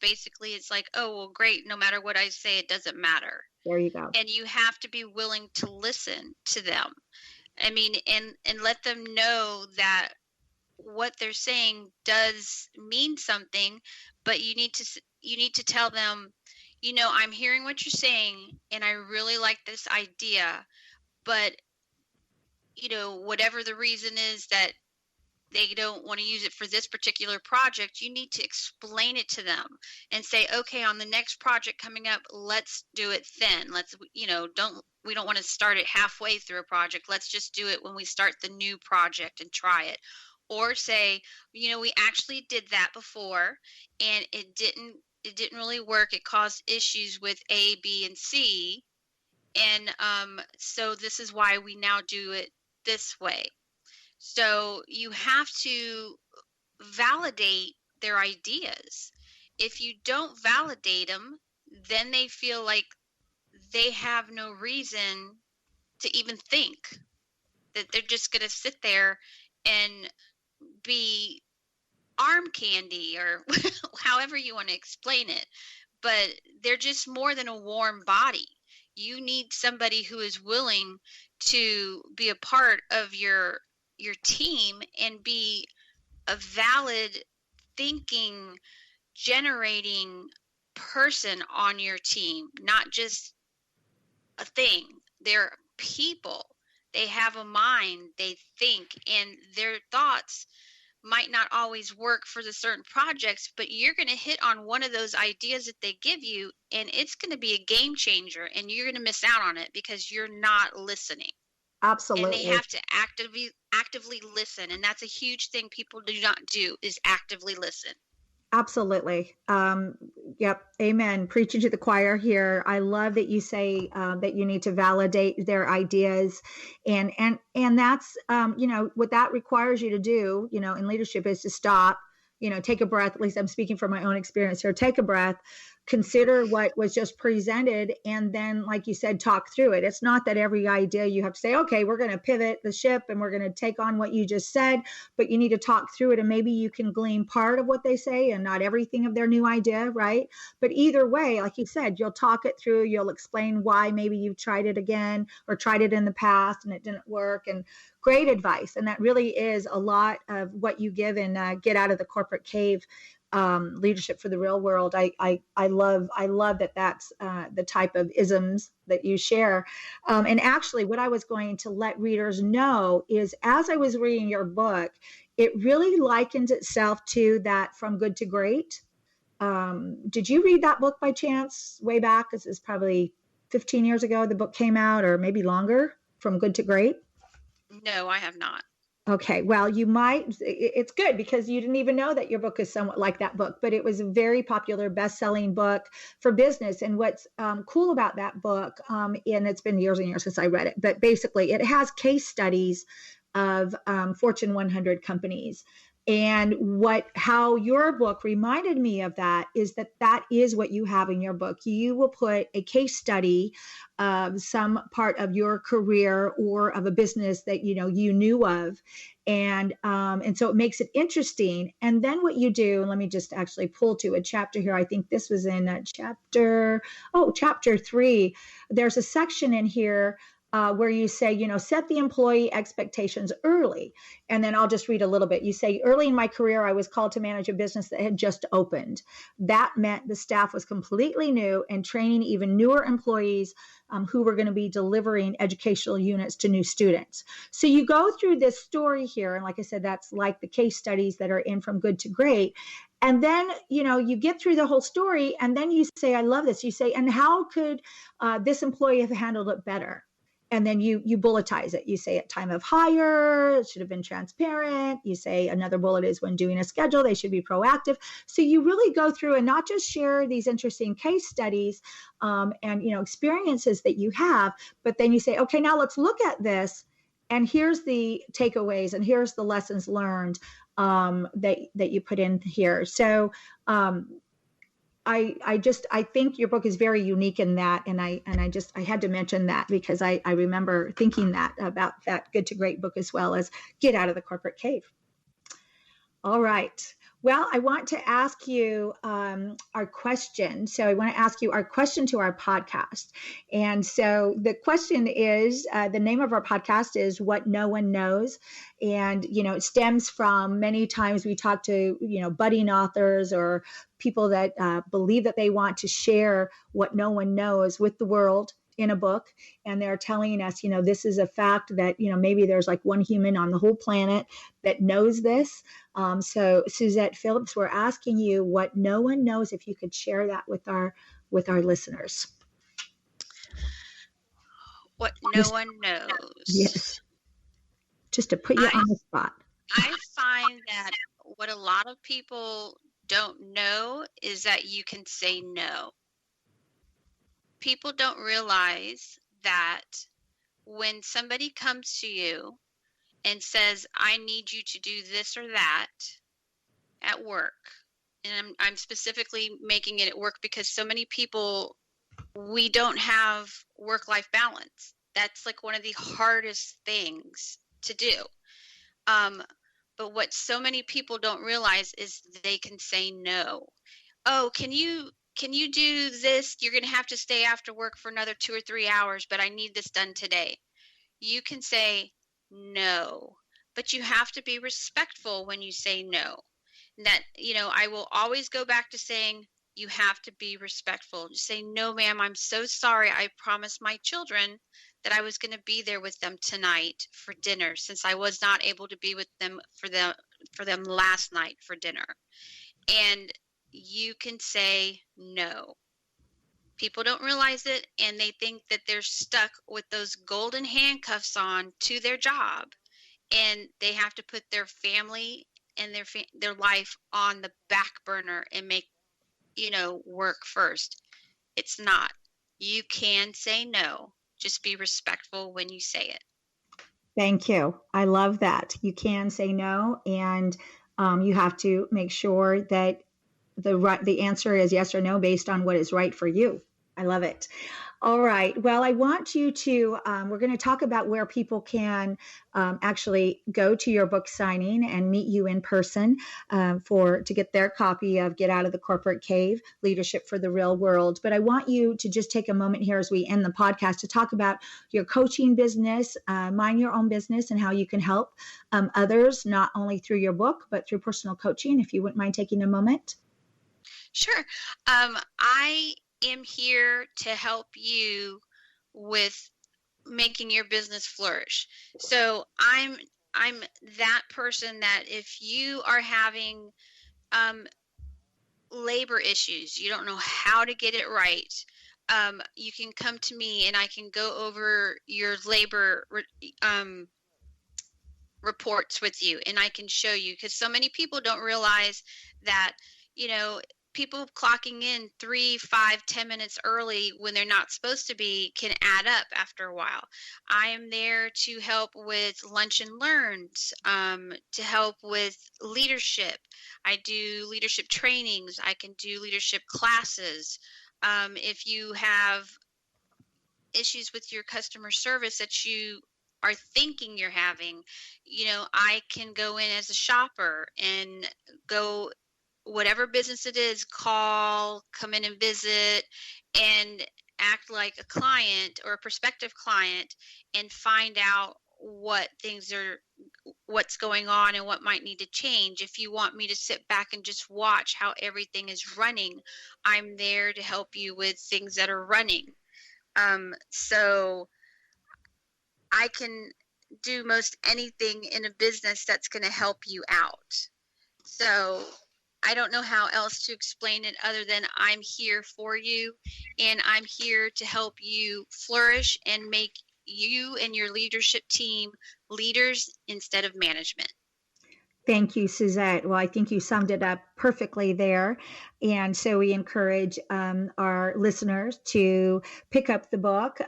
basically it's like, oh, well, great. No matter what I say, it doesn't matter. There you go. And you have to be willing to listen to them. I mean, and let them know that what they're saying does mean something, but you need to tell them, I'm hearing what you're saying, and I really like this idea, but whatever the reason is that they don't want to use it for this particular project, you need to explain it to them and say, okay, on the next project coming up, let's do it then. Let's, we don't want to start it halfway through a project. Let's just do it when we start the new project and try it. Or say, we actually did that before and it didn't really work. It caused issues with A, B, and C. And so this is why we now do it this way. So you have to validate their ideas. If you don't validate them, then they feel like they have no reason to even think, that they're just going to sit there and be arm candy, or however you want to explain it. But they're just more than a warm body. You need somebody who is willing to be a part of your team and be a valid thinking, generating person on your team, not just a thing. They're people. They have a mind, they think, and their thoughts might not always work for the certain projects, but you're going to hit on one of those ideas that they give you, and it's going to be a game changer, and you're going to miss out on it because you're not listening. Absolutely. And they have to actively listen. And that's a huge thing people do not do, is actively listen. Absolutely. Yep. Amen. Preaching to the choir here. I love that you say that you need to validate their ideas, and that's what that requires you to do, in leadership, is to stop, take a breath. At least I'm speaking from my own experience here. Take a breath, consider what was just presented, and then, like you said, talk through it. It's not that every idea you have to say, okay, we're going to pivot the ship and we're going to take on what you just said, but you need to talk through it, and maybe you can glean part of what they say and not everything of their new idea, right? But either way, like you said, you'll talk it through, you'll explain why maybe you've tried it again or tried it in the past and it didn't work, and great advice. And that really is a lot of what you give in Get Out of the Corporate Cave, Leadership for the Real World. I love that that's the type of isms that you share. And actually, what I was going to let readers know is, as I was reading your book, it really likens itself to that From Good to Great. Did you read that book by chance way back? This is probably 15 years ago the book came out, or maybe longer, From Good to Great. No, I have not. Okay, well, you might. It's good because you didn't even know that your book is somewhat like that book, but it was a very popular best-selling book for business. And what's cool about that book, and it's been years and years since I read it, but basically it has case studies of Fortune 100 companies. And how your book reminded me of that is that is what you have in your book. You will put a case study of some part of your career or of a business that you knew of, and so it makes it interesting. And then what you do, and let me just actually pull to a chapter here. I think this was in chapter 3. There's a section in here where you say, set the employee expectations early. And then I'll just read a little bit. You say, early in my career, I was called to manage a business that had just opened. That meant the staff was completely new and training even newer employees who were going to be delivering educational units to new students. So you go through this story here. And like I said, that's like the case studies that are in From Good to Great. And then, you get through the whole story, and then you say, I love this. You say, and how could this employee have handled it better? And then you bulletize it. You say at time of hire, it should have been transparent. You say another bullet is when doing a schedule, they should be proactive. So you really go through and not just share these interesting case studies and experiences that you have, but then you say, okay, now let's look at this. And here's the takeaways, and here's the lessons learned that you put in here. So I think your book is very unique in that. And I had to mention that because I remember thinking that about that Good to Great book, as well as Get Out of the Corporate Cave. All right. Well, I want to ask you our question. So I want to ask you our question to our podcast. And so the question is, the name of our podcast is What No One Knows. And, it stems from many times we talk to, budding authors or people that believe that they want to share what no one knows with the world in a book, and they're telling us, this is a fact that, maybe there's like one human on the whole planet that knows this. So Suzette Phillips, we're asking you what no one knows, if you could share that with our listeners. What no one knows. Yes. Just to put you on the spot. I find that what a lot of people don't know is that you can say no. People don't realize that when somebody comes to you and says, I need you to do this or that at work, and I'm specifically making it at work because so many people, we don't have work-life balance. That's like one of the hardest things to do. But what so many people don't realize is they can say no. Oh, can you do this? You're going to have to stay after work for another 2 or 3 hours, but I need this done today. You can say no, but you have to be respectful when you say no. That, I will always go back to saying you have to be respectful. Just say, no, ma'am, I'm so sorry. I promised my children that I was going to be there with them tonight for dinner, since I was not able to be with them for them last night for dinner. And you can say no. People don't realize it, and they think that they're stuck with those golden handcuffs on to their job, and they have to put their family and their life on the back burner and make, work first. It's not. You can say no. Just be respectful when you say it. Thank you. I love that. You can say no, and you have to make sure that the answer is yes or no based on what is right for you. I love it. All right. Well, I want you to, we're going to talk about where people can actually go to your book signing and meet you in person to get their copy of Get Out of the Corporate Cave, Leadership for the Real World. But I want you to just take a moment here as we end the podcast to talk about your coaching business, Mind Your Own Business, and how you can help others, not only through your book, but through personal coaching, if you wouldn't mind taking a moment. Sure. I am here to help you with making your business flourish. So I'm that person that if you are having labor issues, you don't know how to get it right, you can come to me and I can go over your labor reports with you, and I can show you, because so many people don't realize that, people clocking in 3, 5, 10 minutes early when they're not supposed to be can add up after a while. I am there to help with lunch and learns, to help with leadership. I do leadership trainings. I can do leadership classes. If you have issues with your customer service that you are thinking you're having, I can go in as a shopper and go, whatever business it is, come in and visit, and act like a client or a prospective client and find out what's going on and what might need to change. If you want me to sit back and just watch how everything is running, I'm there to help you with things that are running. So I can do most anything in a business that's going to help you out. So I don't know how else to explain it other than I'm here for you, and I'm here to help you flourish and make you and your leadership team leaders instead of management. Thank you, Suzette. Well, I think you summed it up perfectly there. And so we encourage our listeners to pick up the book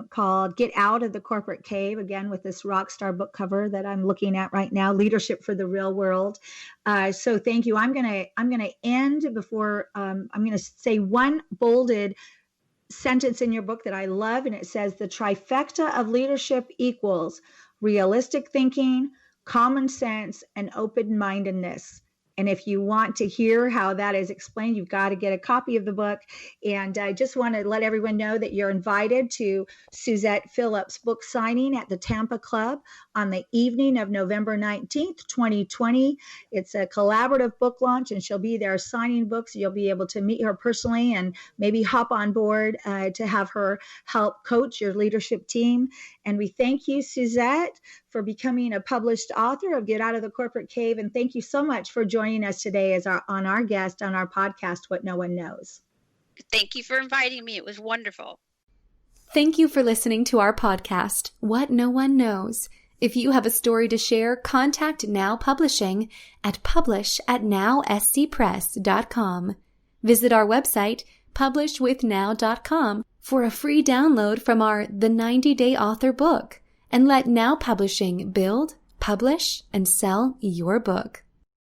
called Get Out of the Corporate Cave, again, with this rock star book cover that I'm looking at right now, Leadership for the Real World. So thank you. I'm gonna end before I'm gonna say one bolded sentence in your book that I love, and it says the trifecta of leadership equals realistic thinking, common sense, and open-mindedness. And if you want to hear how that is explained, you've got to get a copy of the book. And I just want to let everyone know that you're invited to Suzette PHILLIPS book signing at the Tampa Club on the evening of November 19th, 2020. It's a collaborative book launch, and she'll be there signing books. You'll be able to meet her personally and maybe hop on board to have her help coach your leadership team. And we thank you, Suzette, for becoming a published author of Get Out of the Corporate Cave. And thank you so much for joining us today as our guest on our podcast, What No One Knows. Thank you for inviting me. It was wonderful. Thank you for listening to our podcast, What No One Knows. If you have a story to share, contact Now Publishing at publish@nowscpress.com. Visit our website, publishwithnow.com, for a free download from our The 90-Day Author book, and let Now Publishing build, publish, and sell your book.